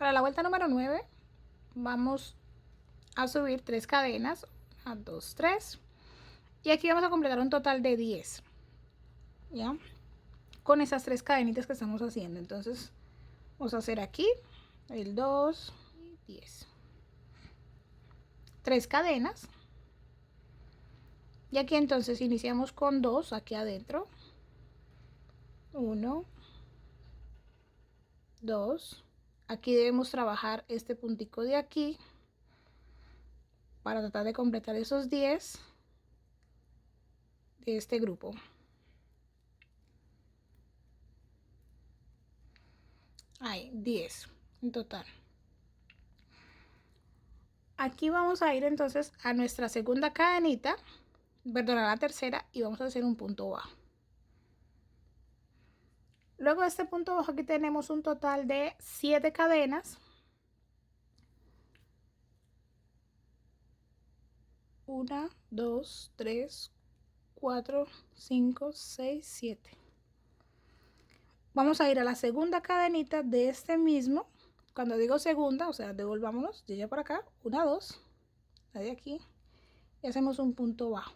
Para la vuelta número 9 vamos a subir 3 cadenas, 1, 2, 3, y aquí vamos a completar un total de 10, ¿ya? Con esas 3 cadenitas que estamos haciendo. Entonces vamos a hacer aquí el 2 y 10, 3 cadenas, y aquí entonces iniciamos con 2 aquí adentro, 1, 2, aquí debemos trabajar este puntico de aquí para tratar de completar esos 10 de este grupo. Hay 10 en total. Aquí vamos a ir entonces a nuestra segunda cadenita, perdón, a la tercera, y vamos a hacer un punto bajo. Luego de este punto bajo aquí tenemos un total de 7 cadenas. 1, 2, 3, 4, 5, 6, 7. Vamos a ir a la segunda cadenita de este mismo. Cuando digo segunda, o sea, devolvámonos, ya por acá, 1, 2, la de aquí, y hacemos un punto bajo,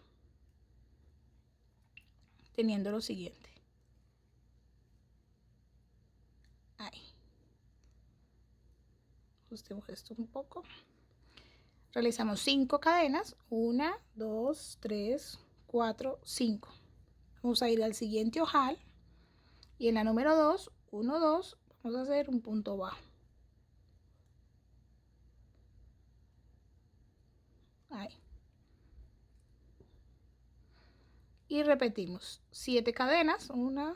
teniendo lo siguiente. Ahí. Ajustemos esto un poco. Realizamos 5 cadenas, 1, 2, 3, 4, 5. Vamos a ir al siguiente ojal y en la número 2, 1, 2, vamos a hacer un punto bajo. Ahí. Y repetimos 7 cadenas, 1,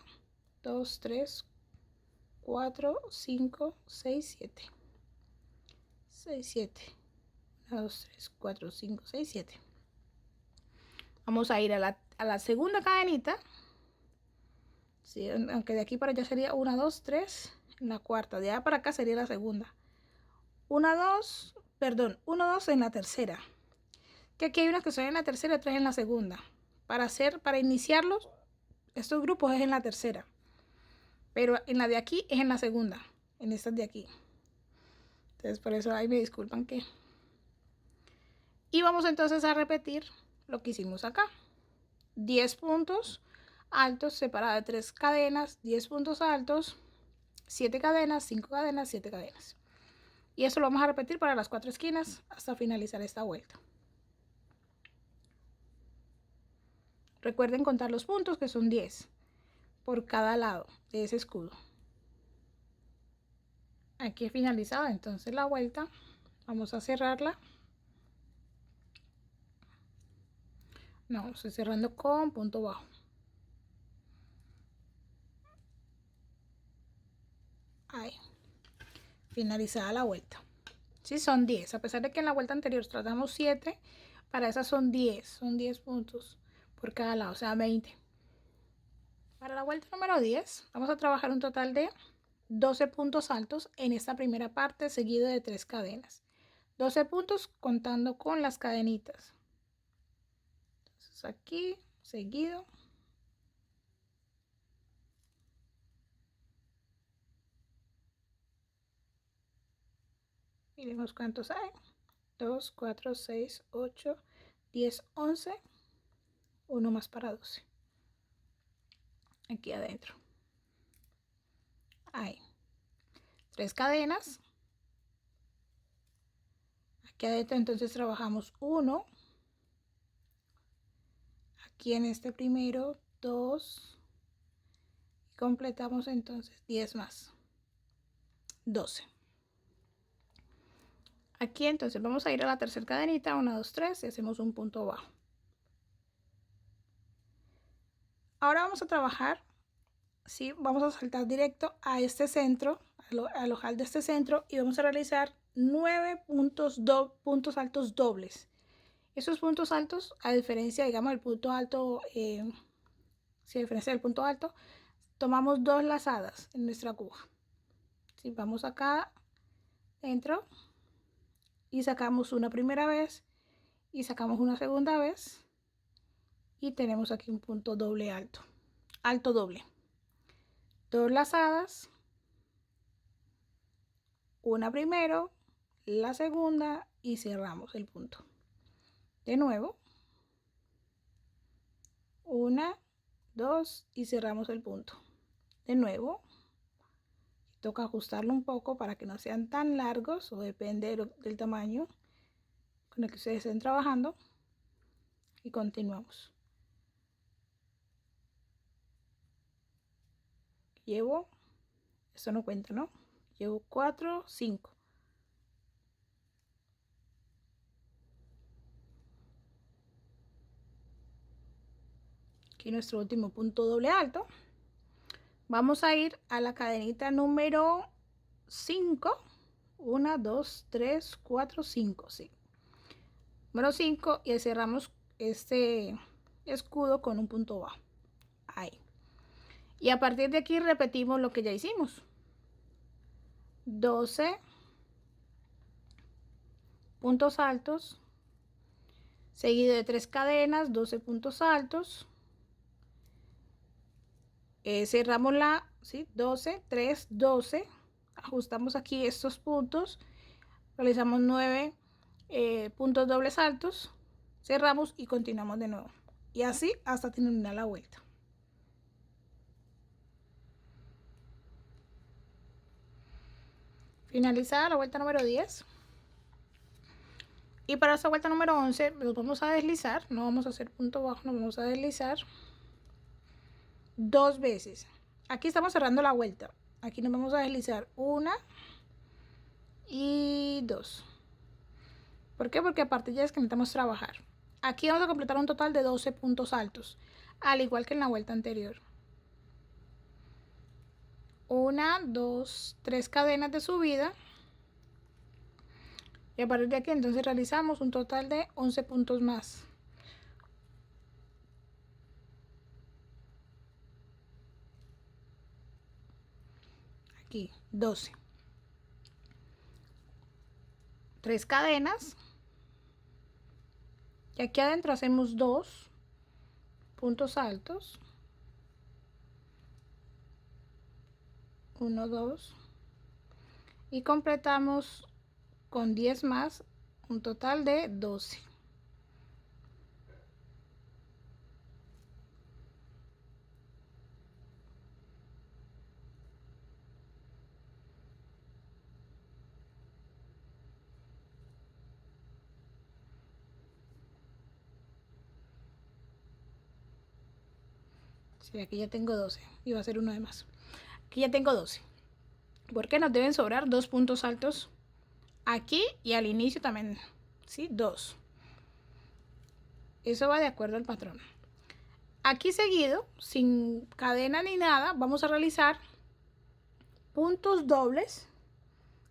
2, 3, 4, 5, 6, 7. 6, 7. 1, 2, 3, 4, 5, 6, 7. Vamos a ir a la segunda cadenita. Sí, aunque de aquí para allá sería 1, 2, 3, en la cuarta. De allá para acá sería la segunda. 1, 2, perdón, 1, 2 en la tercera. Que aquí hay unas que son en la tercera y otras en la segunda. Para iniciarlos, estos grupos es en la tercera. Pero en la de aquí es en la segunda. En estas de aquí. Entonces por eso ahí me disculpan que. Y vamos entonces a repetir lo que hicimos acá. 10 puntos altos separados de 3 cadenas, 10 puntos altos, 7 cadenas, 5 cadenas, 7 cadenas. Y eso lo vamos a repetir para las 4 esquinas hasta finalizar esta vuelta. Recuerden contar los puntos, que son 10 por cada lado de ese escudo. Aquí he finalizado entonces la vuelta. Vamos a cerrarla. No, estoy cerrando con punto bajo. Ahí. Finalizada la vuelta. Sí, son 10. A pesar de que en la vuelta anterior tratamos 7, para esas son 10. Son 10 puntos por cada lado, o sea, 20. Para la vuelta número 10 vamos a trabajar un total de 12 puntos altos en esta primera parte, seguido de 3 cadenas. 12 puntos contando con las cadenitas. Entonces aquí, seguido. Miremos cuántos hay. 2, 4, 6, 8, 10, 11. Uno más para 12. Aquí adentro. Hay 3 cadenas. Aquí adentro entonces trabajamos 1. Aquí en este primero 2. Y completamos entonces 10 más. 12. Aquí entonces vamos a ir a la tercera cadenita, 1, 2, 3 y hacemos un punto bajo. Ahora vamos a trabajar, ¿sí? Vamos a saltar directo a este centro, al ojal de este centro, y vamos a realizar 9 puntos altos dobles. Esos puntos altos, a diferencia, digamos, del punto alto, si a diferencia del punto alto, tomamos 2 lazadas en nuestra aguja. ¿Sí? Vamos acá dentro y sacamos una primera vez y sacamos una segunda vez y tenemos aquí un punto doble alto, alto doble. 2 lazadas, una primero, la segunda y cerramos el punto. De nuevo, una, dos y cerramos el punto. De nuevo, toca ajustarlo un poco para que no sean tan largos, o depende del tamaño con el que ustedes estén trabajando, y continuamos. Llevo, esto no cuenta, ¿no? Llevo 4, 5. Aquí nuestro último punto doble alto. Vamos a ir a la cadenita número 5. 1, 2, 3, 4, 5, sí. Número 5 y cerramos este escudo con un punto bajo. Ahí. Y a partir de aquí repetimos lo que ya hicimos. 12 puntos altos, seguido de 3 cadenas, 12 puntos altos. Cerramos la, ¿sí? 12, 3, 12. Ajustamos aquí estos puntos. Realizamos 9 puntos dobles altos. Cerramos y continuamos de nuevo. Y así hasta terminar la vuelta. Finalizada la vuelta número 10. Y para esta vuelta número 11 nos vamos a deslizar. No vamos a hacer punto bajo, nos vamos a deslizar 2 veces. Aquí estamos cerrando la vuelta. Aquí nos vamos a deslizar 1 y 2. ¿Por qué? Porque aparte ya es que necesitamos trabajar. Aquí vamos a completar un total de 12 puntos altos, al igual que en la vuelta anterior. 1, 2, 3 cadenas de subida. Y a partir de aquí entonces realizamos un total de 11 puntos más. Aquí 12. 3 cadenas. Y aquí adentro hacemos 2 puntos altos. 1, 2. Y completamos con 10 más, un total de 12. Sí, aquí ya tengo 12. Y va a ser uno de más. Aquí ya tengo 12. Porque nos deben sobrar 2 puntos altos aquí y al inicio también. ¿Sí? 2. Eso va de acuerdo al patrón. Aquí seguido, sin cadena ni nada, vamos a realizar puntos dobles.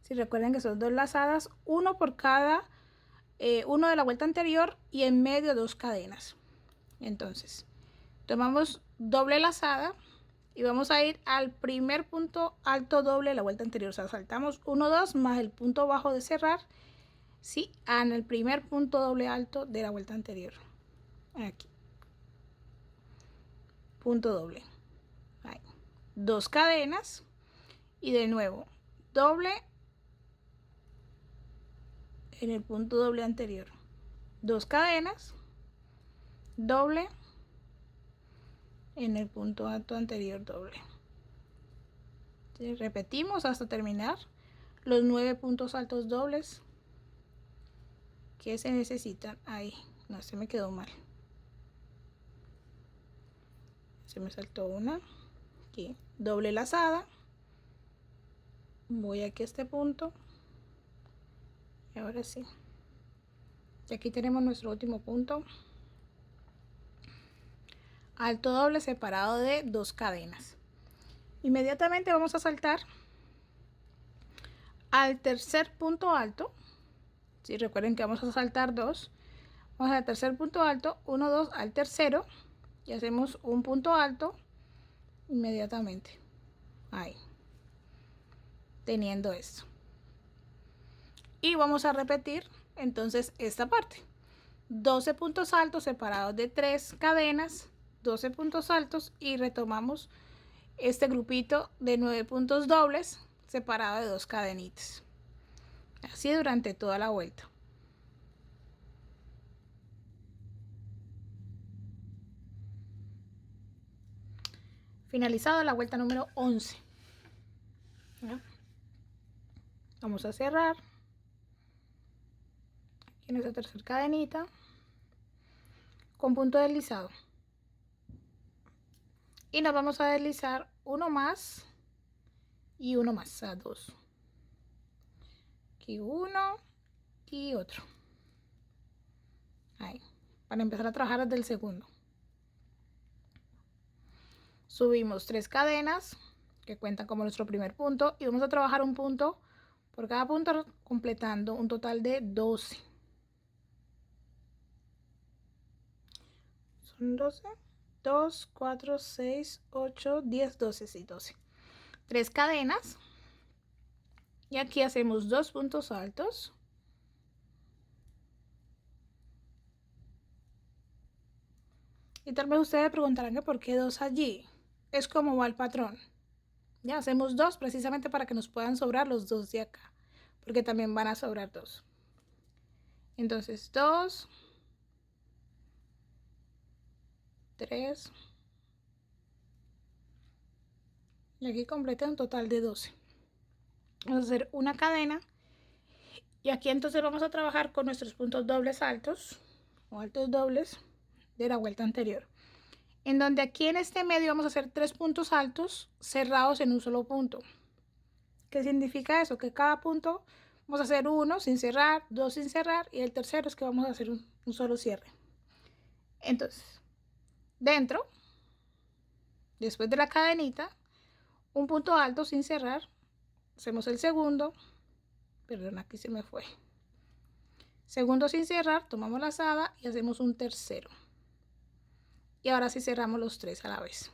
Si recuerden que son 2 lazadas, uno por cada uno de la vuelta anterior y en medio 2 cadenas. Entonces, tomamos doble lazada y vamos a ir al primer punto alto doble de la vuelta anterior. O sea, saltamos 1, 2 más el punto bajo de cerrar, ¿sí? En el primer punto doble alto de la vuelta anterior. Aquí. Punto doble. Ahí. 2 cadenas y de nuevo doble en el punto doble anterior. 2 cadenas, doble en el punto alto anterior, doble. Entonces, repetimos hasta terminar los 9 puntos altos dobles que se necesitan. Ahí, no, se me quedó mal. Se me saltó una. Aquí, doble lazada. Voy aquí a este punto. Y ahora sí. Y aquí tenemos nuestro último punto. Alto doble separado de 2 cadenas. Inmediatamente vamos a saltar al tercer punto alto. Si recuerden que vamos a saltar 2, vamos al tercer punto alto, 1, 2 al tercero y hacemos un punto alto inmediatamente. Ahí, teniendo esto. Y vamos a repetir entonces esta parte. 12 puntos altos separados de 3 cadenas, 12 puntos altos y retomamos este grupito de 9 puntos dobles separado de 2 cadenitas. así durante toda la vuelta. Finalizado la vuelta número 11. ¿Ya? Vamos a cerrar aquí en esta tercera cadenita con punto deslizado y nos vamos a deslizar uno más y uno más, a dos. Aquí uno y otro. Ahí, para empezar a trabajar desde el segundo. Subimos 3 cadenas que cuentan como nuestro primer punto y vamos a trabajar un punto por cada punto, completando un total de 12. Son 12, 2, 4, 6, 8, 10, 12, sí, 12. 3 cadenas y aquí hacemos 2 puntos altos. Y tal vez ustedes preguntarán que por qué 2 allí. Es como va el patrón. Ya hacemos 2 precisamente para que nos puedan sobrar los 2 de acá, porque también van a sobrar 2. Entonces 2, 3 y aquí completé un total de 12. Vamos a hacer una cadena y aquí entonces vamos a trabajar con nuestros puntos dobles altos o altos dobles de la vuelta anterior, en donde aquí en este medio vamos a hacer 3 puntos altos cerrados en un solo punto. ¿Qué significa eso? Que cada punto vamos a hacer uno sin cerrar, 2 sin cerrar y el tercero es que vamos a hacer un solo cierre. Entonces, dentro, después de la cadenita, un punto alto sin cerrar, hacemos el segundo, perdón, aquí se me fue. Segundo sin cerrar, tomamos la lazada y hacemos un tercero. Y ahora sí cerramos los 3 a la vez.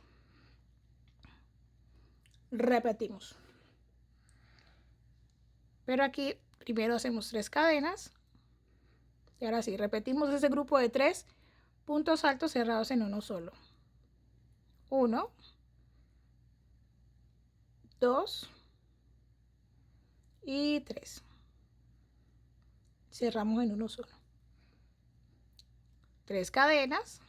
Repetimos. Pero aquí primero hacemos 3 cadenas. Y ahora sí, repetimos ese grupo de 3 puntos altos cerrados en uno solo. 1, 2 y 3. Cerramos en uno solo. 3 cadenas,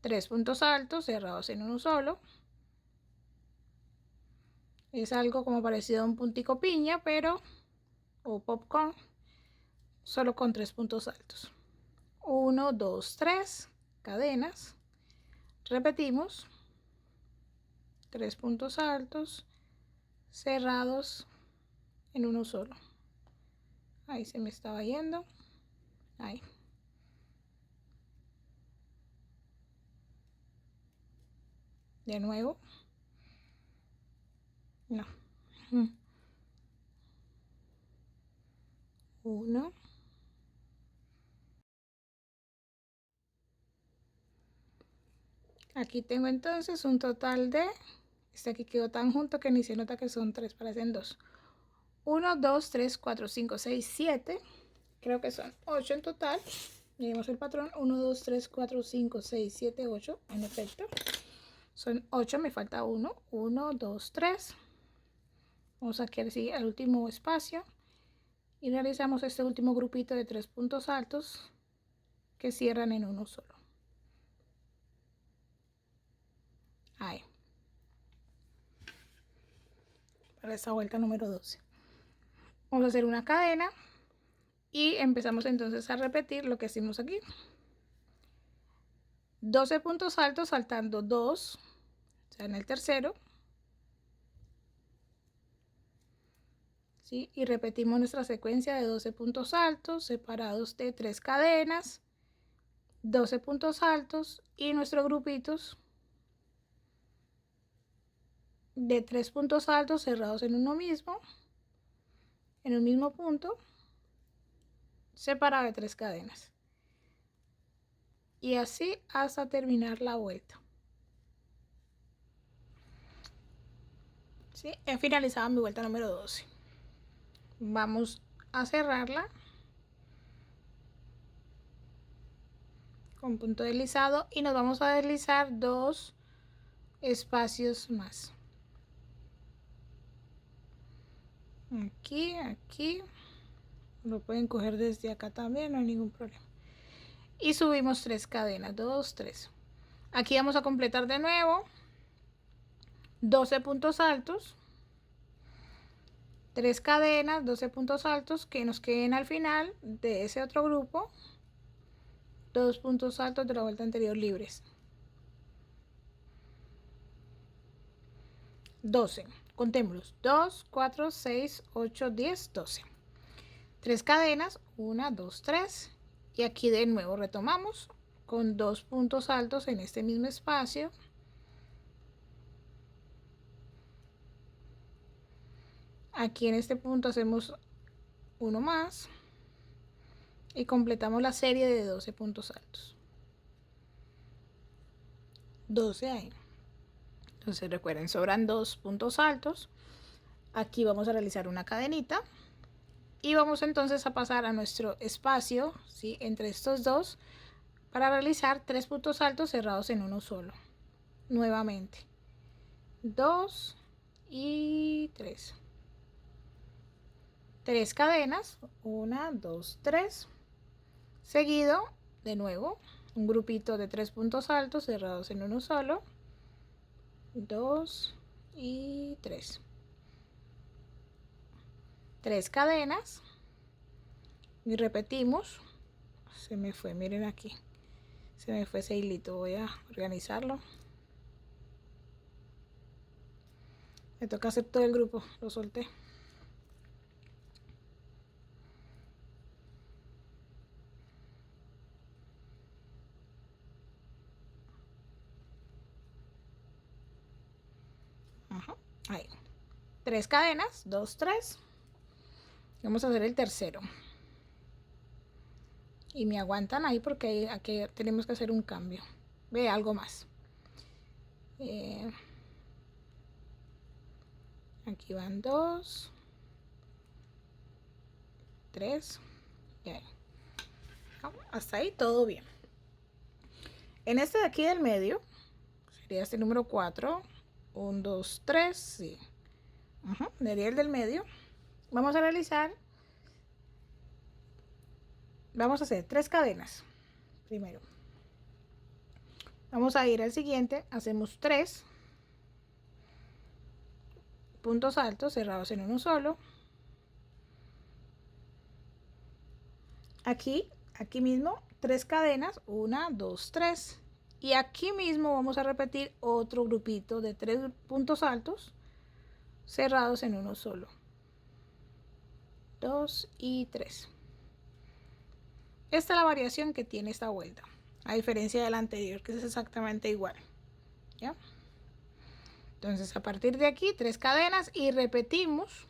3 puntos altos cerrados en uno solo. Es algo como parecido a un puntico piña, pero o popcorn, solo con 3 puntos altos. 1, 2, 3 cadenas. Repetimos. 3 puntos altos cerrados en uno solo. Ahí se me estaba yendo. Ahí. De nuevo. No. 1. Aquí tengo entonces un total de, este aquí quedó tan junto que ni se nota que son 3, parecen 2. 1, 2, 3, 4, 5, 6, 7. Creo que son 8 en total. Miremos el patrón. 1, 2, 3, 4, 5, 6, 7, 8. En efecto. Son 8, me falta 1. 1, 2, 3. Vamos aquí así al último espacio. Y realizamos este último grupito de 3 puntos altos que cierran en uno solo. Ahí. Para esta vuelta número 12. Vamos a hacer una cadena. Y empezamos entonces a repetir lo que hicimos aquí. 12 puntos altos saltando 2, o sea, en el tercero. ¿Sí? Y repetimos nuestra secuencia de 12 puntos altos separados de 3 cadenas, 12 puntos altos y nuestros grupitos de 3 puntos altos cerrados en uno mismo, en un mismo punto, separado de 3 cadenas. Y así hasta terminar la vuelta. ¿Sí? He finalizado mi vuelta número 12. Vamos a cerrarla con punto deslizado y nos vamos a deslizar 2 espacios más. aquí, aquí, lo pueden coger desde acá también, no hay ningún problema. Y subimos 3 cadenas, 2, 3. Aquí vamos a completar de nuevo 12 puntos altos, 3 cadenas, 12 puntos altos que nos queden al final de ese otro grupo, 2 puntos altos de la vuelta anterior libres. 12, contémoslos, 2, 4, 6, 8, 10, 12. 3 cadenas, 1, 2, 3. Y aquí de nuevo retomamos con 2 puntos altos en este mismo espacio. Aquí en este punto hacemos uno más y completamos la serie de 12 puntos altos. 12 ahí. Entonces recuerden, sobran 2 puntos altos. Aquí vamos a realizar una cadenita y vamos entonces a pasar a nuestro espacio, ¿sí?, entre estos dos para realizar 3 puntos altos cerrados en uno solo. Nuevamente 2 y 3. 3 cadenas, 1, 2, 3. Seguido de nuevo un grupito de 3 puntos altos cerrados en uno solo. 2 y 3. 3 cadenas y repetimos. Se me fue, miren aquí, se me fue ese hilito, voy a organizarlo. Me toca hacer todo el grupo, lo solté. Ahí, 3 cadenas, 2, 3. Vamos a hacer el tercero y me aguantan ahí porque aquí tenemos que hacer un cambio. Ve, algo más. Aquí van 2, 3. Hasta ahí todo bien. En este de aquí del medio sería este número 4. 1, 2, 3. Sí. Sería el del medio. Vamos a realizar, vamos a hacer 3 cadenas primero. Vamos a ir al siguiente, hacemos 3 puntos altos cerrados en uno solo. Aquí mismo 3 cadenas, 1, 2, 3. Y aquí mismo vamos a repetir otro grupito de 3 puntos altos cerrados en uno solo. 2 y 3. Esta es la variación que tiene esta vuelta, a diferencia de la anterior, que es exactamente igual, ¿ya? Entonces a partir de aquí 3 cadenas y repetimos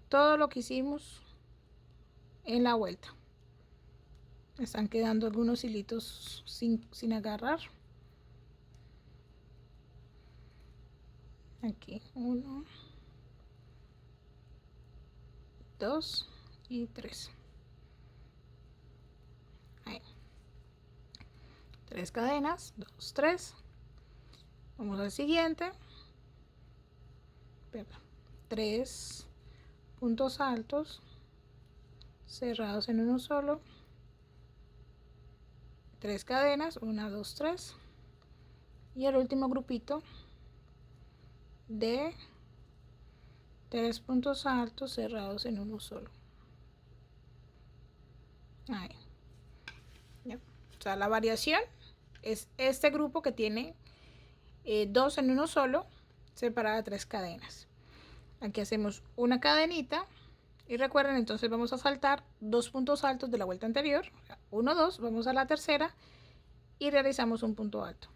todo lo que hicimos en la vuelta. Están quedando algunos hilitos sin agarrar. Aquí 1, 2 y 3. Ahí. 3 cadenas, 2, 3. Vamos al siguiente. 3 puntos altos cerrados en uno solo. 3 cadenas, 1, 2, 3. Y el último grupito de 3 puntos altos cerrados en uno solo. Ahí. ¿Ya? O sea, la variación es este grupo que tiene 2 en uno solo, separada de 3 cadenas. Aquí hacemos una cadenita y recuerden, entonces vamos a saltar 2 puntos altos de la vuelta anterior. 1, 2, vamos a la tercera y realizamos un punto alto.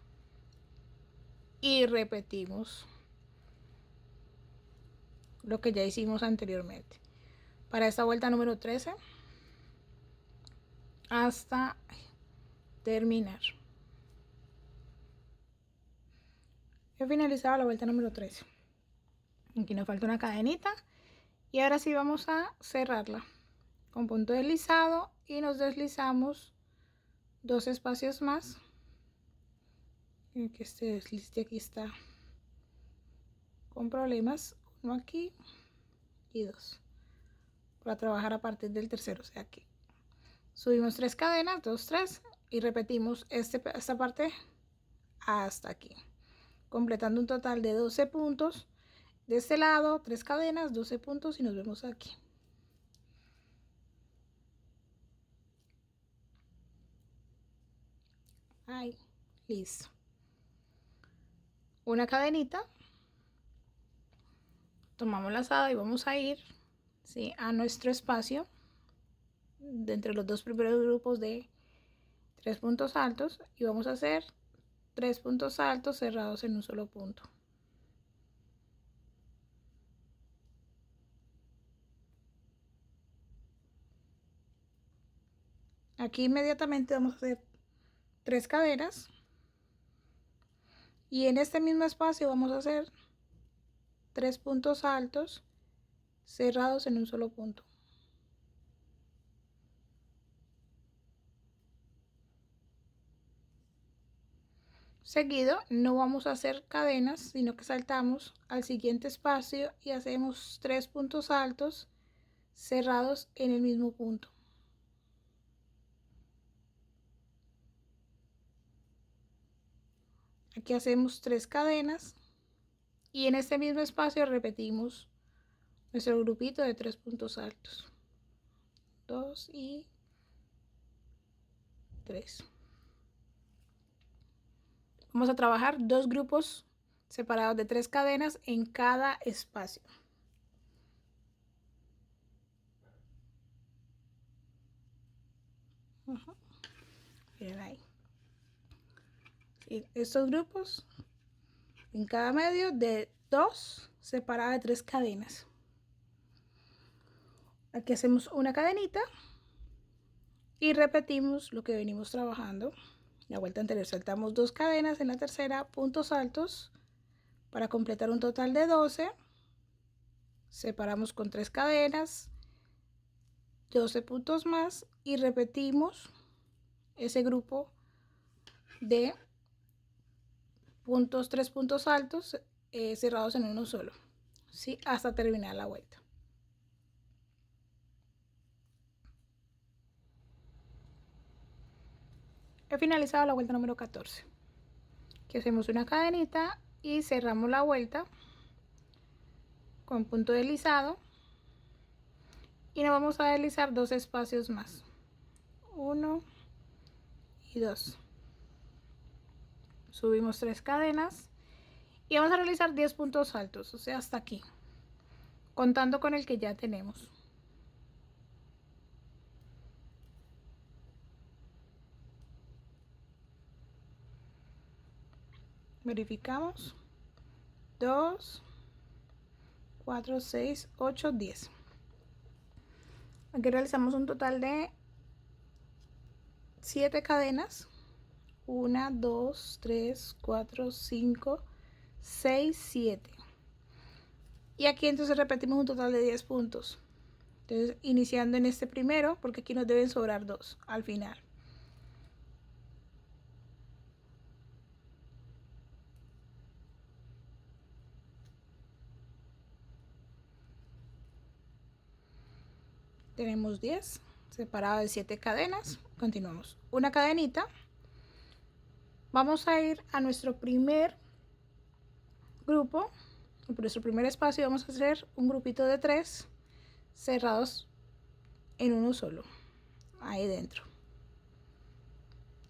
Y repetimos lo que ya hicimos anteriormente. Para esta vuelta número 13 hasta terminar. He finalizado la vuelta número 13. Aquí nos falta una cadenita y ahora sí vamos a cerrarla con punto deslizado y nos deslizamos 2 espacios más. Que este desliz de aquí está con problemas. Uno aquí y 2 para trabajar a partir del tercero. O sea, aquí subimos 3 cadenas, 2, 3 y repetimos esta parte hasta aquí, completando un total de 12 puntos de este lado, 3 cadenas, 12 puntos y nos vemos aquí. Ahí, listo. Una cadenita, tomamos lazada y vamos a ir, ¿sí?, a nuestro espacio de entre los dos primeros grupos de 3 puntos altos y vamos a hacer 3 puntos altos cerrados en un solo punto. Aquí inmediatamente vamos a hacer 3 cadenas y en este mismo espacio vamos a hacer 3 puntos altos cerrados en un solo punto. Seguido no vamos a hacer cadenas, sino que saltamos al siguiente espacio y hacemos 3 puntos altos cerrados en el mismo punto. Aquí hacemos 3 cadenas y en este mismo espacio repetimos nuestro grupito de 3 puntos altos. 2 y 3. Vamos a trabajar 2 grupos separados de 3 cadenas en cada espacio. Miren ahí. Sí, estos grupos en cada medio de 2 separadas de 3 cadenas. Aquí hacemos una cadenita y repetimos lo que venimos trabajando. La vuelta anterior saltamos 2 cadenas, en la tercera puntos altos para completar un total de 12. Separamos con 3 cadenas, 12 puntos más y repetimos ese grupo de puntos, 3 puntos altos cerrados en uno solo, ¿sí?, hasta terminar la vuelta. He finalizado la vuelta número 14. Aquí hacemos una cadenita y cerramos la vuelta con punto deslizado y nos vamos a deslizar 2 espacios más, 1 y 2. Subimos 3 cadenas y vamos a realizar 10 puntos altos, o sea, hasta aquí, contando con el que ya tenemos. Verificamos. 2, 4, 6, 8, 10. Aquí realizamos un total de 7 cadenas. 1, 2, 3, 4, 5, 6, 7. Y aquí entonces repetimos un total de 10 puntos. Entonces, iniciando en este primero, porque aquí nos deben sobrar 2 al final. Tenemos 10 separado de 7 cadenas. Continuamos. Una cadenita. Vamos a ir a nuestro primer grupo, por nuestro primer espacio. Vamos a hacer un grupito de 3 cerrados en uno solo, ahí dentro.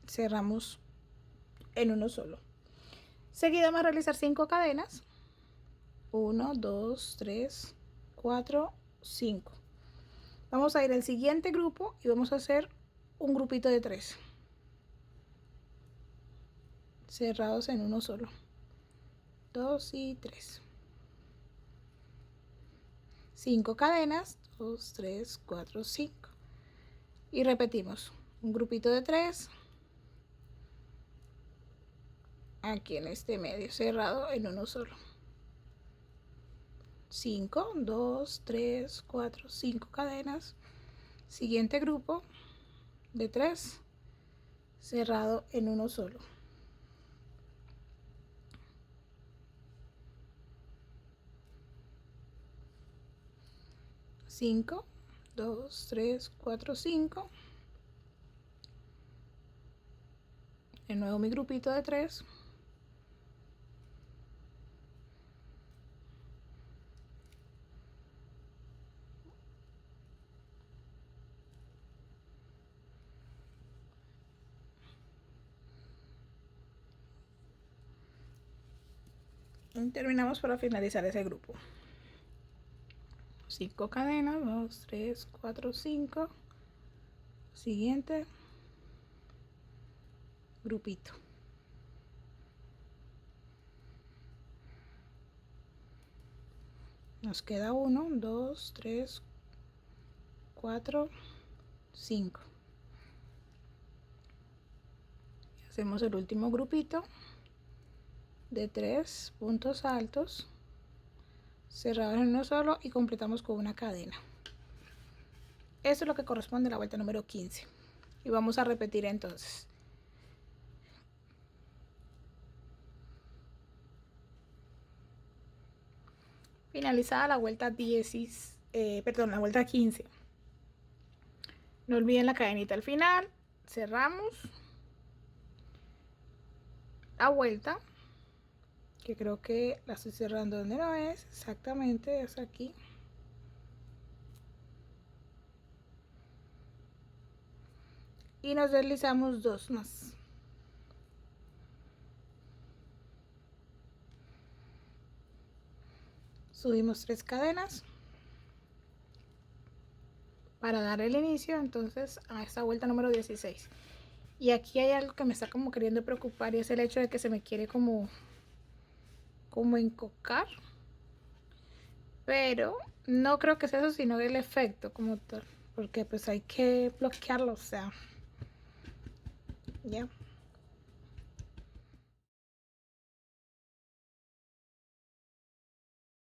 Cerramos en uno solo. Seguido vamos a realizar 5 cadenas. 1, 2, 3, 4, 5. Vamos a ir al siguiente grupo y vamos a hacer un grupito de 3 cerrados en uno solo. 2 y 3. 5 cadenas. 2, 3, 4, 5. Y repetimos un grupito de 3 aquí en este medio cerrado en uno solo. 5, 2, 3, 4, 5 cadenas. Siguiente grupo de 3 cerrado en uno solo. 5, 2, 3, 4, 5. De nuevo mi grupito de 3. Y terminamos para finalizar ese grupo. 5 cadenas, 2, 3, 4, 5. Siguiente grupito. Nos queda 1, 2, 3, 4, 5. Hacemos el último grupito de 3 puntos altos cerrados en uno solo y completamos con una cadena. Eso es lo que corresponde a la vuelta número 15 y vamos a repetir entonces. Finalizada la vuelta la vuelta 15. No olviden la cadenita al final. Cerramos la vuelta, que creo que la estoy cerrando donde no es, exactamente es aquí. Y nos deslizamos 2 más. Subimos 3 cadenas para dar el inicio entonces a esta vuelta número 16. Y aquí hay algo que me está como queriendo preocupar, y es el hecho de que se me quiere como encocar, pero no creo que sea eso, sino el efecto como tal, porque pues hay que bloquearlo, o sea, ya.